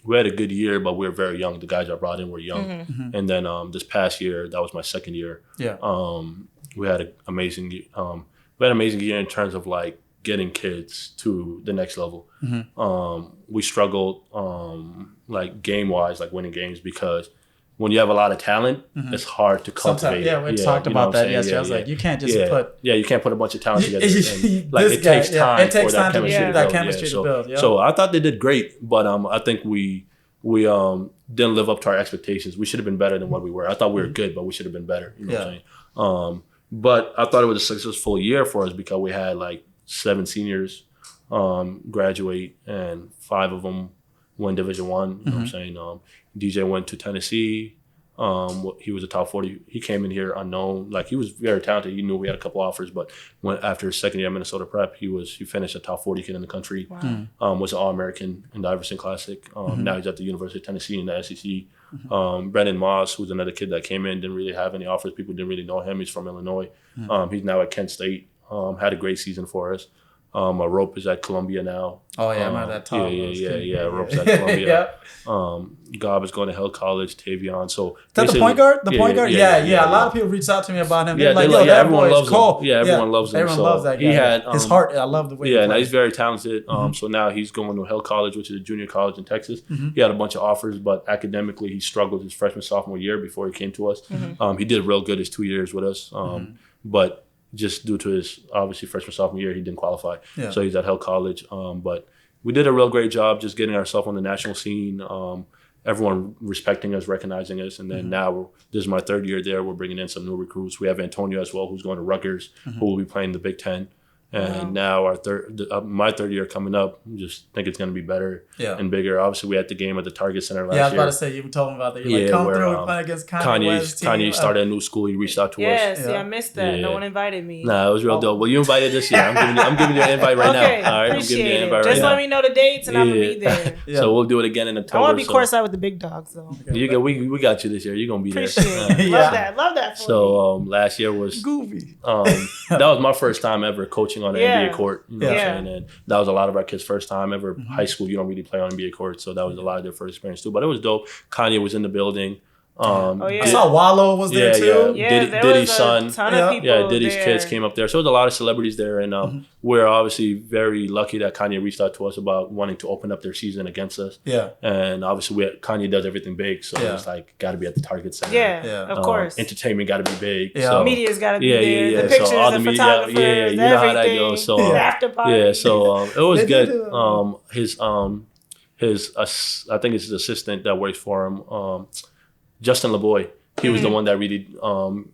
we had a good year, but we were very young. The guys I brought in were young. And then this past year, that was my second year. We had an amazing year in terms of like getting kids to the next level. We struggled like game wise, like winning games, because when you have a lot of talent, it's hard to cultivate. Sometimes, we talked about that yesterday. I was like, you can't just put... you can't put a bunch of talent together. And, like it takes time for that chemistry to build. So I thought they did great, but I think we didn't live up to our expectations. We should have been better than what we were. I thought we were good, but we should have been better. You know what I'm saying? But I thought it was a successful year for us because we had like 7 seniors graduate, and 5 of them win Division I. You know what I'm saying? DJ went to Tennessee. He was a top 40. He came in here unknown. Like he was very talented. He knew we had a couple offers, but after his second year at Minnesota Prep, he finished a top 40 kid in the country. Was an All-American in the Iverson Classic. Now he's at the University of Tennessee in the SEC. Brendan Moss, who's another kid that came in, didn't really have any offers. People didn't really know him. He's from Illinois. He's now at Kent State. Had a great season for us. Rope is at Columbia now. Oh yeah, I remember that talk. Yeah. Rope's at Columbia. Gob is going to Hill College. Tavion. So is that the point guard? The point guard? Yeah. A lot of people reached out to me about him. Yeah, they're like, yo, that everyone boy loves is cold. him. Yeah, everyone loves him. Everyone loves that guy. He had his heart. I love the way. Yeah, and he's very talented. So now he's going to Hill College, which is a junior college in Texas. He had a bunch of offers, but academically he struggled his freshman sophomore year before he came to us. He did real good his 2 years with us, but just due to his obviously freshman sophomore year, he didn't qualify. Yeah. So he's at Hill College. But we did a real great job just getting ourselves on the national scene. Everyone respecting us, recognizing us, and then now this is my third year there. We're bringing in some new recruits. We have Antonio as well, who's going to Rutgers, who will be playing the Big Ten. And now my third year coming up, just think it's going to be better and bigger. Obviously, we had the game at the Target Center last year. Yeah, I was about to say, you were talking about that. You're like, come through and play against Kanye started a new school. He reached out to us. Yes, I missed that. Yeah. No one invited me. Nah, it was real dope. Well, you invited this year. I'm giving you an invite right now. All right, I'm giving you an invite right now. Just let me know the dates and I'm going to be there. So we'll do it again in October. I want to be courtside with the big dogs, though. We got you this year. You're going to be there. Appreciate it. Love that for so last year was goofy. That was my first time ever coaching on an NBA court. You know what I'm saying? And that was a lot of our kids' first time ever. High school, you don't really play on NBA court, so that was a lot of their first experience too. But it was dope. Kanye was in the building. I saw Wallow was there too. Yeah, Diddy's son. Ton of people Diddy's there. kids came up there. So there was a lot of celebrities there, and we're obviously very lucky that Kanye reached out to us about wanting to open up their season against us. Yeah, and obviously Kanye does everything big, so it's like got to be at the Target Center. Yeah, of course. Entertainment got to be big. Yeah, so, media's got to be there. Yeah. The pictures, so all the photographers, you know how that goes. So after party. So it was good. His I think it's his assistant that works for him, Justin LeBoy. He was the one that really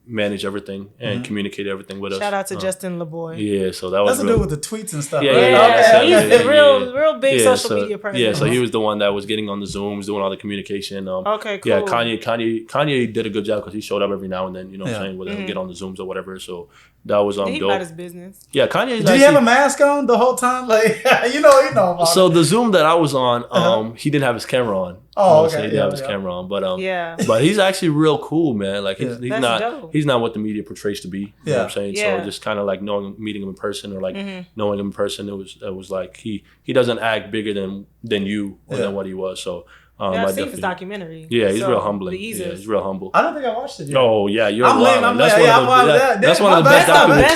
managed everything and communicated everything with us. Shout out to Justin LeBoy. Yeah, so that was that's to do with the tweets and stuff. He's a real big social media person. Yeah, so he was the one that was getting on the Zooms, doing all the communication. Okay, cool. Yeah, Kanye did a good job because he showed up every now and then. You know what I'm saying? Whether he'll get on the Zooms or whatever. So that was he dope. about his business. Yeah, Kanye. Did he have a mask on the whole time? Like you know about so the Zoom that I was on, he didn't have his camera on. Oh, okay. He didn't have his camera on, but he's actually real cool, man. Like he's not what the media portrays to be. You know what I'm saying? So just kind of like meeting him in person or like knowing him in person, it was like he doesn't act bigger than you or than what he was. So. I've seen his documentary. Yeah, he's real humbling. Yeah, he's real humble. I don't think I watched it yet. Oh yeah, you're I'm lying. That's one of the best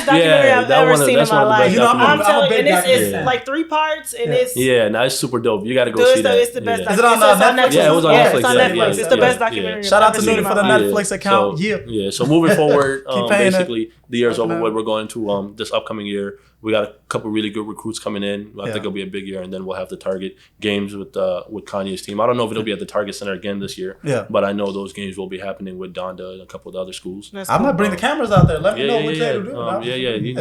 documentary I've ever seen in my life. I'm telling you, and it's like 3 parts, and it's it's super dope. You got to go see that. It's the best. Is it on Netflix? Yeah, it was on Netflix. It's on Netflix. It's the best documentary. Shout out to Nita for the Netflix account. Yeah. So moving forward, basically the year's over with. We're going to this upcoming year. We got a couple really good recruits coming in. I think it'll be a big year, and then we'll have the Target games with Kanye's team. I don't know if it'll be at the Target Center again this year, but I know those games will be happening with Donda and a couple of the other schools. I might bring the cameras out there. Let me know what they do.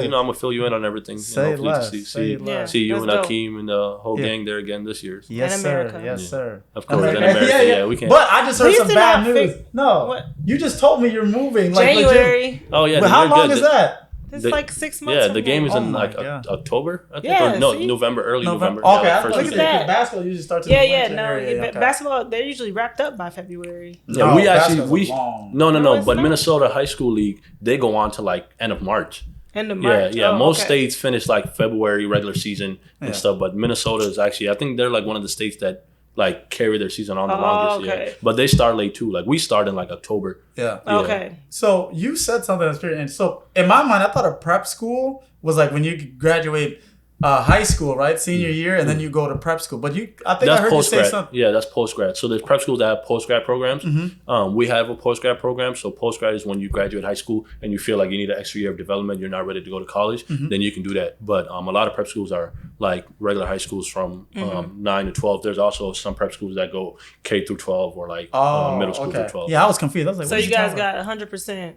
You know, I'm gonna fill you in on everything. Say less. See you and Akeem and the whole gang there again this year. Yes, sir. Yes, sir. Of course, in America. Yeah, we can. But I just heard some bad news. No, you just told me you're moving. January. Oh yeah. But how long is that? It's like 6 months. Yeah, the game is in like October, I think. Yeah, November, early November. Okay, I look at that. Basketball usually starts in basketball, they're usually wrapped up by February. Yeah, but Minnesota High School League, they go on to like end of March. End of March. Yeah. Most states finish like February regular season and stuff, but Minnesota is actually, I think they're like one of the states that like carry their season on the longest. Okay. Yeah. But they start late too. Like we start in like October. Yeah. Okay. So you said something that's very interesting. So in my mind, I thought a prep school was like when you graduate high school, right? Senior year, and then you go to prep school. But I heard you say something. Yeah, that's post-grad. So there's prep schools that have post-grad programs. We have a post-grad program. So post-grad is when you graduate high school and you feel like you need an extra year of development, you're not ready to go to college, then you can do that. But a lot of prep schools are like regular high schools from 9 to 12. There's also some prep schools that go K through 12 or like middle school through 12. Yeah, I was confused. I was like, so you guys got 100%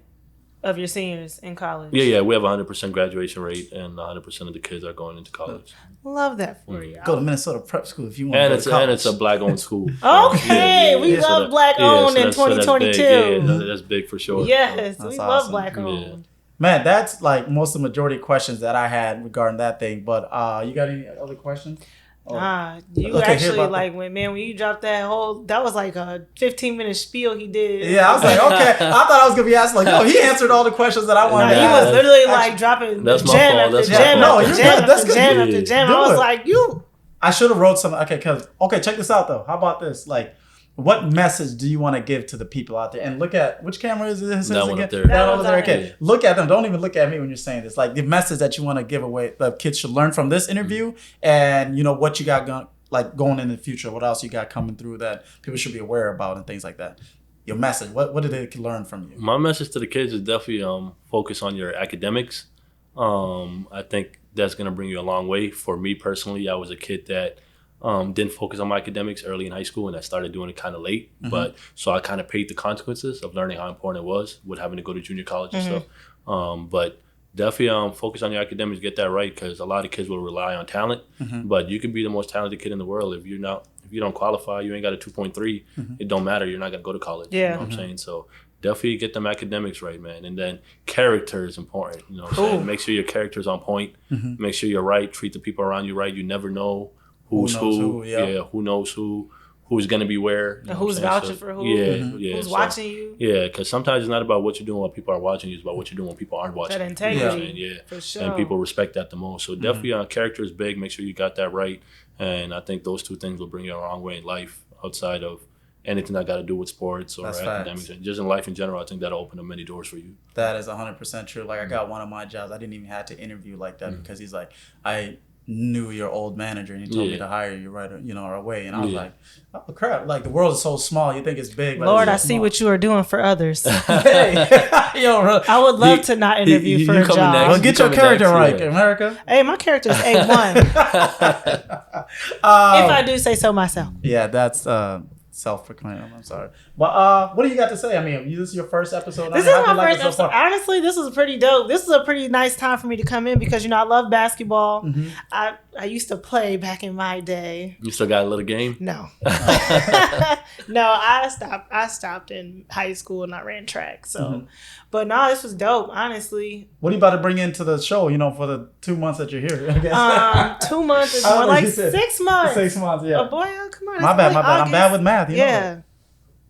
of your seniors in college? Yeah, we have 100% graduation rate, and 100% of the kids are going into college. Love that for you. Go to Minnesota Prep School if you want to go to college. And it's a black-owned school. Okay, we love black-owned in 2022. That's big for sure. Yes, we love black-owned. Man, that's like most of the majority of questions that I had regarding that thing. But you got any other questions? You Okay, actually like when you dropped that was like a 15-minute spiel he did. Yeah, I was like, okay. I thought I was gonna be asked like, no, he answered all the questions that I wanted to He ask. was literally like dropping That's my jam fault. after That's my jam fault. after No, jam you're good. That's after good. jam Yeah. after jam. Do I was it. like, you. I should have wrote some. Okay, check this out though. How about this? Like, what message do you want to give to the people out there? And look at which camera is this? That one again? up there. That over there. That Okay, one. look at them. Don't even look at me when you're saying this. Like the message that you want to give away, the kids should learn from this interview, and what you got going in the future. What else you got coming through that people should be aware about and things like that. Your message. What did they learn from you? My message to the kids is definitely focus on your academics. I think that's gonna bring you a long way. For me personally, I was a kid that didn't focus on my academics early in high school, and I started doing it kind of late. But so I kind of paid the consequences of learning how important it was with having to go to junior college and stuff. But definitely focus on your academics, get that right, because a lot of kids will rely on talent. But you can be the most talented kid in the world if you don't qualify, you ain't got a 2.3. It don't matter. You're not gonna go to college. Yeah. You know what I'm saying? So definitely get them academics right, man. And then character is important. You know what I'm saying? Make sure your character's on point. Make sure you're right. Treat the people around you right. You never know who's who. Yeah. Who knows who's gonna be where. And who's vouching for who. Yeah. Who's So, watching you. yeah, because sometimes it's not about what you're doing while people are watching you. It's about what you're doing when people aren't watching. That you. integrity. Yeah. For sure. And people respect that the most. So definitely character is big. Make sure you got that right. And I think those two things will bring you a long way in life outside of anything that got to do with sports or That's academics. facts. And just in life in general, I think that'll open up many doors for you. That is 100% true. Like I got one of my jobs. I didn't even have to interview like that because he's like, I knew your old manager and he told me to hire you right away. And I was like, oh crap! Like the world is so small. You think it's big. But Lord, I it's see small. what you are doing for others. Hey, yo, I would love to not interview for a coming job. next. well, get your coming character next, right, yeah. America. Hey, my character is A1. If I do say so myself. Yeah, that's self-proclaimed. I'm sorry. But what do you got to say? I mean, this is your first episode. This is my first episode. Honestly, this is pretty dope. This is a pretty nice time for me to come in because I love basketball. I used to play back in my day. You still got a little game? No. No, I stopped in high school and I ran track. So but no, this was dope, honestly. What are you about to bring into the show, for the 2 months that you're here? I guess. 2 months is I don't more know, like you said 6 months. 6 months, yeah. Oh boy, come on. My it's bad. only I'm August. bad with math. You know Yeah. that.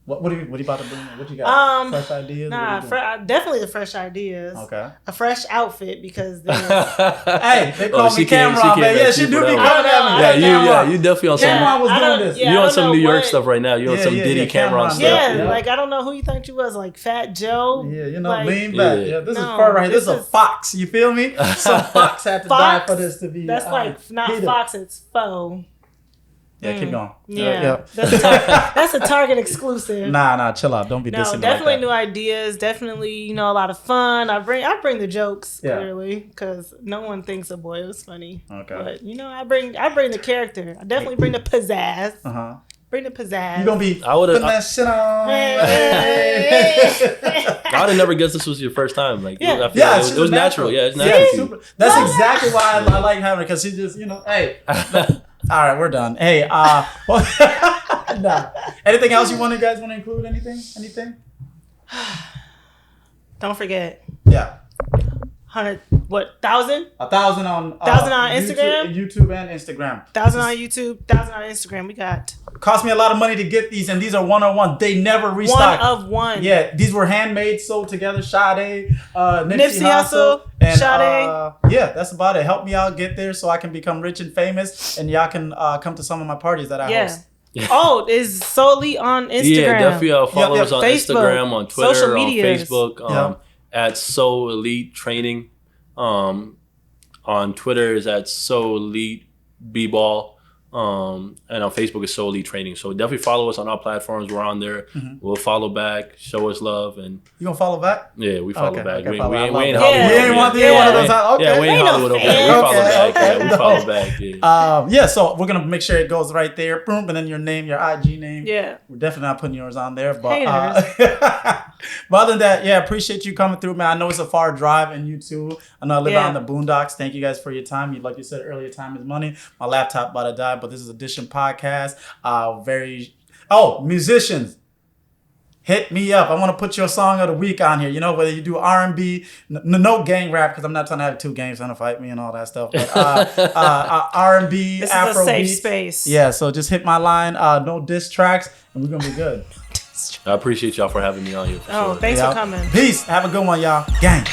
What are you about to bring in? What you got? Fresh ideas? Nah, definitely the fresh ideas. Okay. A fresh outfit because Hey, they call me she came- Cameron, she man. came Yeah, at she you do for be that coming one. at me. You definitely on some. Cameron was doing this. You on some New York what- stuff right now. You on some Diddy Cameron stuff. Yeah, like I don't know who you think you was, like Fat Joe. Yeah, like, lean back. Yeah. Yeah, this is No, fur right here. This is a this is- fox. You feel me? Some fox had to die for this to be. That's like not heated. Fox, it's faux. Yeah, keep going. Yeah, that's a Target exclusive. Nah, chill out. Don't be No, dissing definitely like that. new ideas. Definitely, a lot of fun. I bring the jokes clearly because no one thinks a boy was funny. Okay. But I bring the character. I definitely bring the pizzazz. Bring the pizzazz. You gonna be I would've- putting that shit on. I would have never guessed this was your first time. Like, Yeah. I feel like she's it was a natural. Yeah, it's natural. to you. super. That's exactly why I like having her because she just, hey. All right, we're done. Hey, nah. Anything else you guys want to include? Anything? Don't forget. Yeah. 1,000? 1,000 on 1,000 on Instagram? YouTube and Instagram. 1,000 on YouTube, 1,000 on Instagram. We got Cost me a lot of money to get these, and these are one-on-one. They never one restock. of one. Yeah, these were handmade, sold together. Sade, Nipsey Hussle, and Sade. yeah, that's about it. Help me out get there so I can become rich and famous, and y'all can come to some of my parties that I host. Oh, it's solely on Instagram. Yeah, definitely follow us on Facebook, Instagram, on Twitter, social on medias. Facebook, at So Elite Training. On Twitter is at So Elite B-Ball. And on Facebook is So Elite Training. So definitely follow us on our platforms. We're on there. We'll follow back, show us love, and You gonna follow back? yeah, we follow back. Okay, we follow. I ain't love Hollywood. that. You ain't one of those. Okay. Yeah, we ain't Ain't no Hollywood over fan. there. We follow Okay, back. Yeah, we okay. follow back. Yeah. Yeah, so we're gonna make sure it goes right there. Boom, and then your name, your IG name. Yeah. We're definitely not putting yours on there, but Haters. but other than that, yeah, appreciate you coming through, man. I know it's a far drive, and you too. I know I live out in the boondocks. Thank you guys for your time. Like you said earlier, time is money. My laptop about to die, but this is Edition Podcast. Musicians. hit me up. I want to put your song of the week on here. You know, whether you do R&B, no gang rap, because I'm not trying to have two gangs trying to fight me and all that stuff. But R&B, This Afro is a safe beats. space. Yeah, so just hit my line. No diss tracks, and we're gonna be good. I appreciate y'all for having me on here. For Oh, sure. thanks Yeah. for coming. Peace. Have a good one, y'all. Gang.